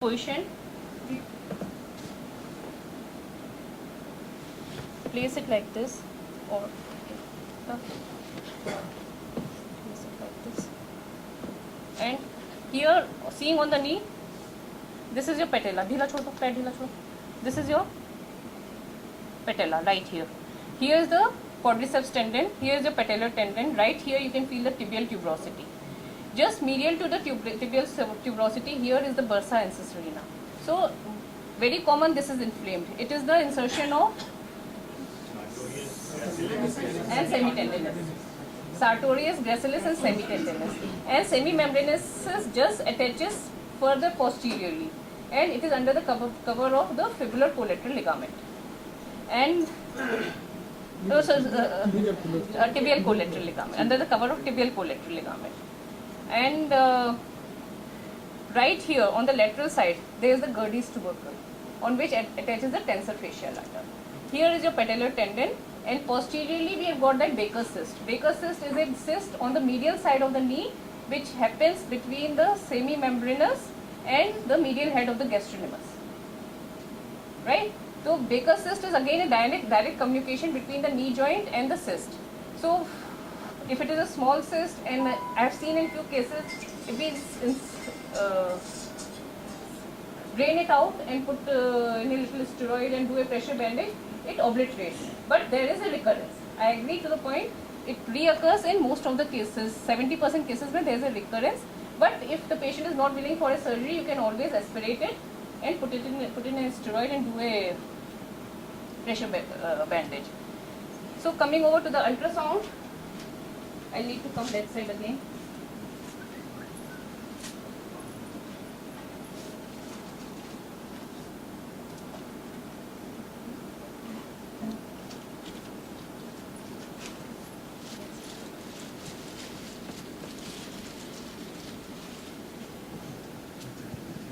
Position, place it like this or place it like this, and here seeing on the knee, this is your patella. ढीला छोड़ दो, पैर ढीला छोड़ो. This is your patella right here. Here is the quadriceps tendon, here is your patellar tendon. Right here you can feel the tibial tuberosity. Just medial to the tibial tuberosity, here is the bursa incisoriana. So very common, this is inflamed. It is the insertion of and semitendinous. Sartorius, gracilis and semitendinous. And semimembranosus just attaches further posteriorly, and it is under the cover of the fibular collateral ligament. And tibial collateral ligament, under the cover of tibial collateral ligament. And right here on the lateral side, there is the Gerdy's tubercle, on which attaches the tensor fascia lata. Here is your patellar tendon, and posteriorly we have got that Baker's cyst. Baker's cyst is a cyst on the medial side of the knee, which happens between the semimembranous and the medial head of the gastrocnemius. Right? So Baker's cyst is again a direct communication between the knee joint and the cyst. So if it is a small cyst, and I have seen in few cases, if we drain it out and put in a little steroid and do a pressure bandage, it obliterates. But there is a recurrence. I agree to the point. It reoccurs in most of the cases. 70% cases where there is a recurrence. But if the patient is not willing for a surgery, you can always aspirate it and put in a steroid and do a pressure bandage. So coming over to the ultrasound, I need to come that side again.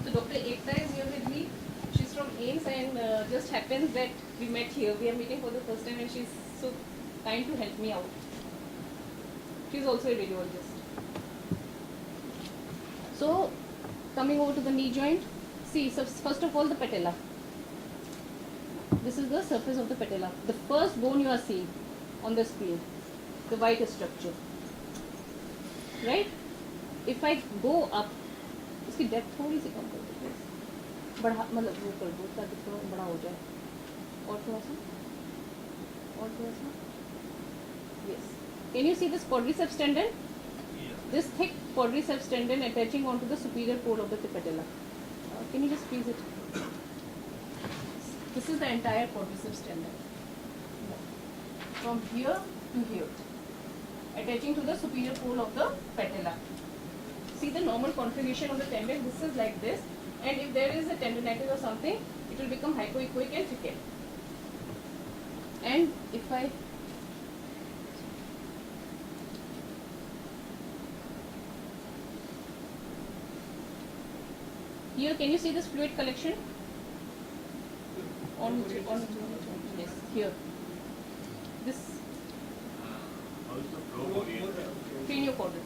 So Dr. Ekta is here with me. She's from AIMS, and just happens that we met here. We are meeting for the first time, and she's so kind to help me out. She is also a radiologist. So, coming over to the knee joint, see, so first of all the patella. This is the surface of the patella. The first bone you are seeing on the screen, the white structure. Right? If I go up, इसकी depth थोड़ी सी कम कर दो, बढ़ा मतलब वो कर दो ताकि थोड़ा बड़ा हो जाए. और थोड़ा सा, और थोड़ा सा. Yes. Can you see this quadriceps tendon? Yeah. This thick quadriceps tendon attaching onto the superior pole of the patella. Can you just squeeze it? This is the entire quadriceps tendon. From here to here, attaching to the superior pole of the patella. See the normal configuration of the tendon. This is like this, and if there is a tendonitis or something, it will become hypoechoic and thickened. And if I here, can you see this fluid collection? On yes, here. This craniocaudal.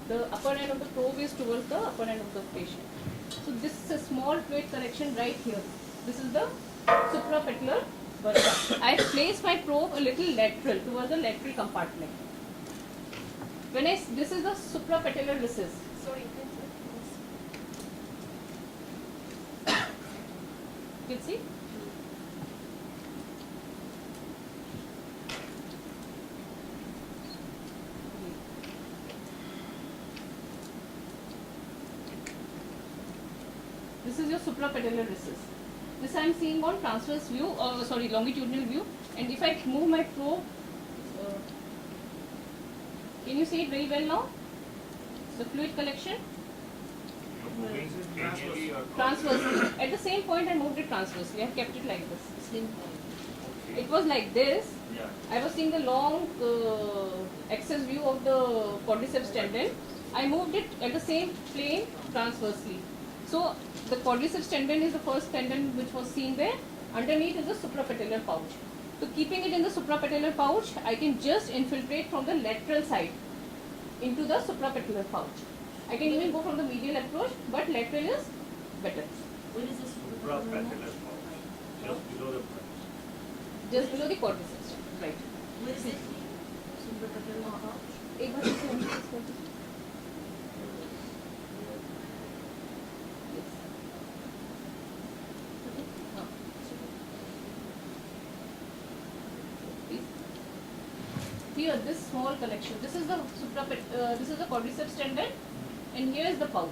The upper end of the probe is towards the upper end of the patient. So this is a small fluid collection right here. This is the suprapatellar bursa. I place my probe a little lateral towards the lateral compartment. When this is the suprapatellar recess. Sorry, you can see? This is your suprapatellar recess. This I am seeing on transverse view, or sorry, longitudinal view. And if I move my probe, can you see it very well now? The fluid collection? Transversely. At the same point I moved it transversely. I have kept it like this. It was like this. I was seeing the long axis view of the quadriceps tendon. I moved it at the same plane transversely. So the quadriceps tendon is the first tendon which was seen there. Underneath is the suprapatellar pouch. So keeping it in the suprapatellar pouch, I can just infiltrate from the lateral side into the suprapatellar pouch. I can even go from the medial approach, but lateral is better. What is this? Suprapatellar pouch, just below the pelvis. Just below the quadriceps, right? What is it? Suprapatellar pouch. एक बार इसे हम fix कर दीजिए. हाँ. Please. Here, this small collection. This is the this is the quadriceps tendon, and here is the pouch.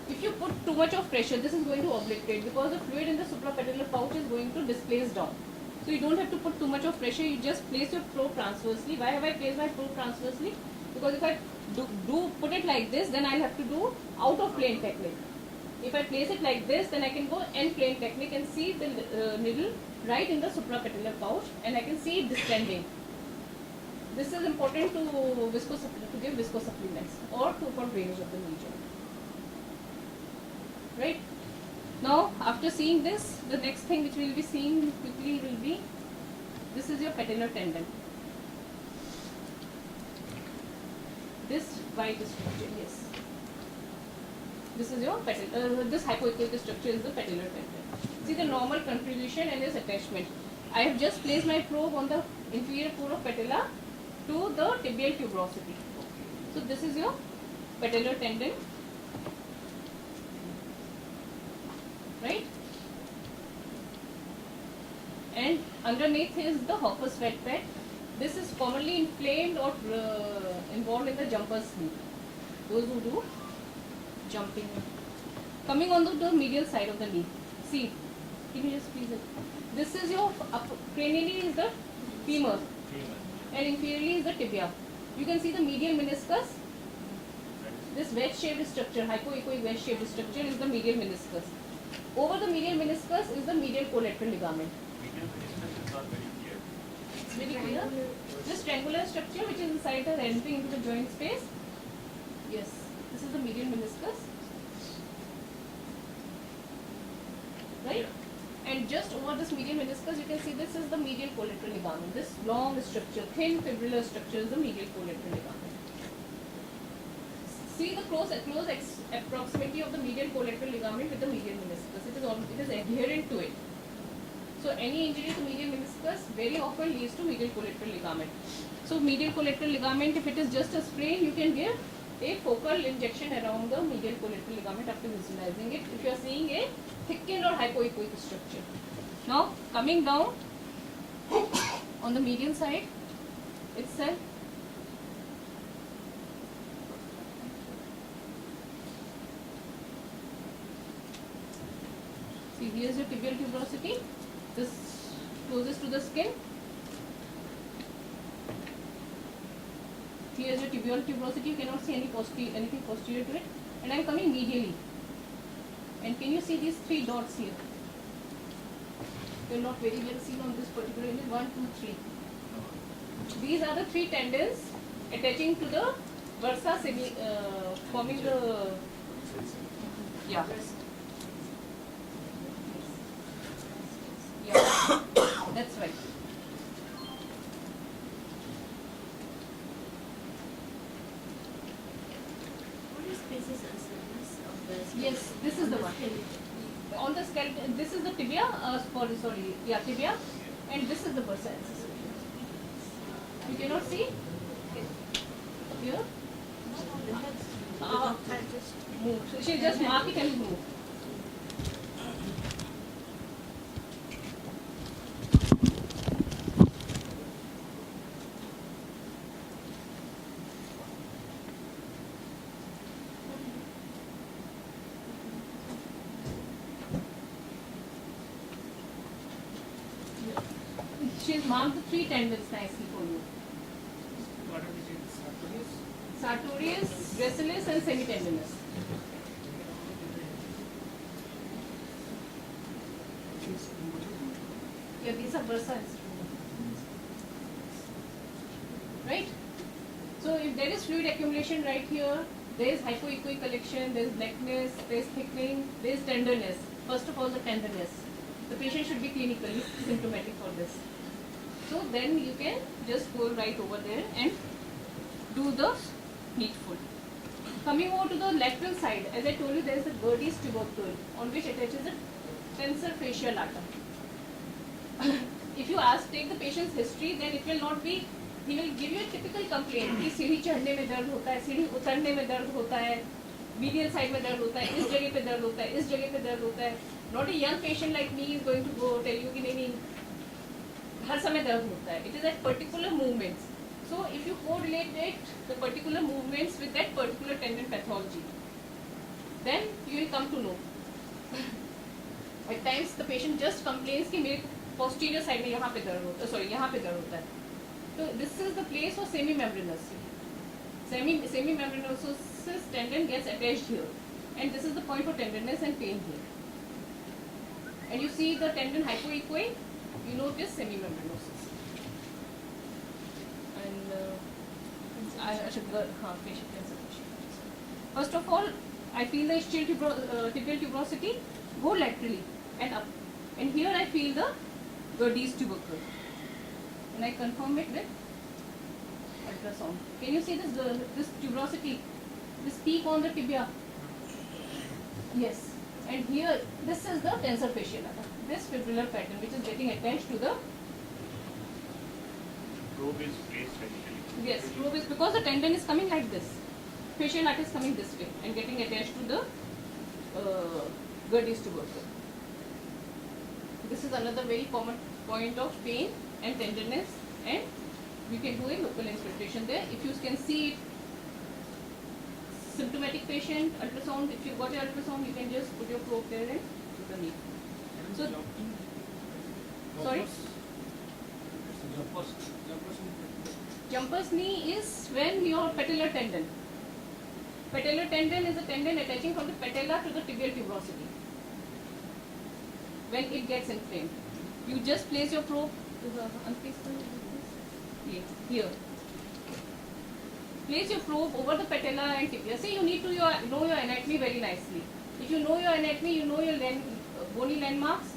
If you put too much of pressure, this is going to obliterate because the fluid in the suprapatellar pouch is going to displace down. So you don't have to put too much of pressure. You just place your probe transversely. Why have I placed my probe transversely? Because if I do put it like this, then I'll have to do out of plane technique. If I place it like this, then I can go end plane technique and see the needle right in the suprapatellar pouch, and I can see it distending. This is important to give viscosupplements or to for drainage of the knee joint. Right? Now, after seeing this, the next thing which we will be seeing quickly will be, this is your patellar tendon. This white structure, yes. This is your this hypoechoic structure is the patellar tendon. See the normal contribution and its attachment. I have just placed my probe on the inferior core of patella to the tibial tuberosity. So this is your patellar tendon. Right? And underneath is the Hoffer's fat pad. This is commonly inflamed or involved in the jumper's knee. Those who do jumping. Coming on the medial side of the knee. See, can you just please? This is your cranially is the femur, and inferiorly is the tibia. You can see the medial meniscus. This wedge-shaped structure, hypoechoic wedge-shaped structure, is the medial meniscus. Over the medial meniscus is the medial collateral ligament. Medial meniscus is not very clear. It's very clear. This triangular structure which is inside the entry into the joint space. Yes, this is the medial meniscus. Right? And just over this medial meniscus, you can see this is the medial collateral ligament. This long structure, thin fibrillar structure is the medial collateral ligament. See the close approximity of the medial collateral ligament with the medial meniscus. It is adherent to it. So any injury to medial meniscus very often leads to medial collateral ligament. So medial collateral ligament, if it is just a sprain, you can give a focal injection around the medial collateral ligament after visualizing it if you are seeing a thickened or hypoechoic structure. Now coming down on the medial side itself, see here is your tibial tuberosity. This closest to the skin. Here is your tibial tuberosity. You cannot see anything posterior to it. And I am coming medially. And can you see these three dots here? They are not very well seen on this particular image. 1, 2, 3. These are the three tendons attaching to the bursa, forming the yeah. Yeah, that's right. What is basis and surface of the Yes, this is the one. On the skeleton, this is the tibia, tibia, and this is the bursa accessory. You cannot see? Here? Move. So she just mark it and move. She has marked the three tendons nicely for you. What are these? Sartorius, gracilis and semitendinous. Yeah, these are bursa. Right? So if there is fluid accumulation right here, there is hypoechoic collection, there is blackness, there is thickening, there is tenderness. First of all, the tenderness. The patient should be clinically symptomatic for this. So then you can just go right over there and do the needful. Coming over to the lateral side, as I told you, there is a Gerdy's tubercle on which attaches a tensor fascial lata. If you ask, take the patient's history, then it will not be, he will give you a typical complaint कि सीढ़ी चढ़ने में दर्द होता है, सीढ़ी उतरने में दर्द होता है, medial side में दर्द होता है, इस जगह पे दर्द होता है, इस जगह पे दर्द होता है. Not a young patient like me is going to go tell you कि नहीं हर समय दर्द होता है. It is at particular movements. So if you correlate it, the particular movements with that particular tendon pathology, then you will come to know. At times the patient just complains कि मेरे posterior side में यहाँ पे दर्द होता है, sorry यहाँ पे दर्द होता है. So this is the place for semimembranous. Semimembranosus tendon gets attached here, and this is the point for tenderness and pain here. And you see the tendon hypoechoic, you know it is semimembranosus. And I should go, patient tensor fascia. First of all, I feel the tibial tuberosity go laterally and up, and here I feel the Gerdy's tubercle, and I confirm it with ultrasound. Can you see this tuberosity, this peak on the tibia? Yes. And here, this is the tensor fascial lata, this fibrillar pattern which is getting attached to the. Probe is placed radically. Yes, probe is because the tendon is coming like this. Fascial lata is coming this way and getting attached to the Gerdy's tubercle. This is another very common point of pain and tenderness, and we can do a local infiltration there. If you can see it, symptomatic patient, ultrasound, if you've got your ultrasound, you can just put your probe there and do the knee. So, sorry? Jumper's knee is when your patellar tendon. Patellar tendon is a tendon attaching from the patella to the tibial tuberosity. When it gets inflamed, you just place your probe here. Place your probe over the patella and tibia. See, you need to know your anatomy very nicely. If you know your anatomy, you know your bony landmarks.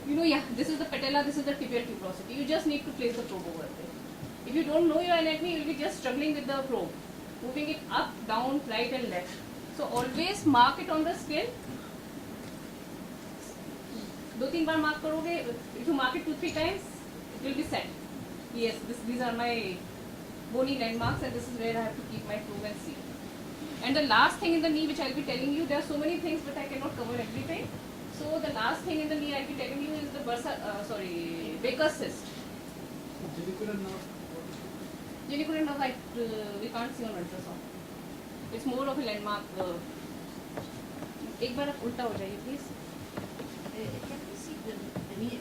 You know, yeah, this is the patella, this is the tibial tuberosity. You just need to place the probe over there. If you don't know your anatomy, you will be just struggling with the probe, moving it up, down, right and left. So always mark it on the skin. 2-3 bar mark करोगे. If you mark it 2-3 times, it will be set. Yes, these are my bony landmarks, and this is where I have to keep my probe and see. And the last thing in the knee which I will be telling you, there are so many things but I cannot cover everything. So the last thing in the knee I will be telling you is the Baker's cyst. Genicular nerve, we can't see on ultrasound. It's more of a landmark. एक बार आप उल्टा हो जाइए please. Can we see the video?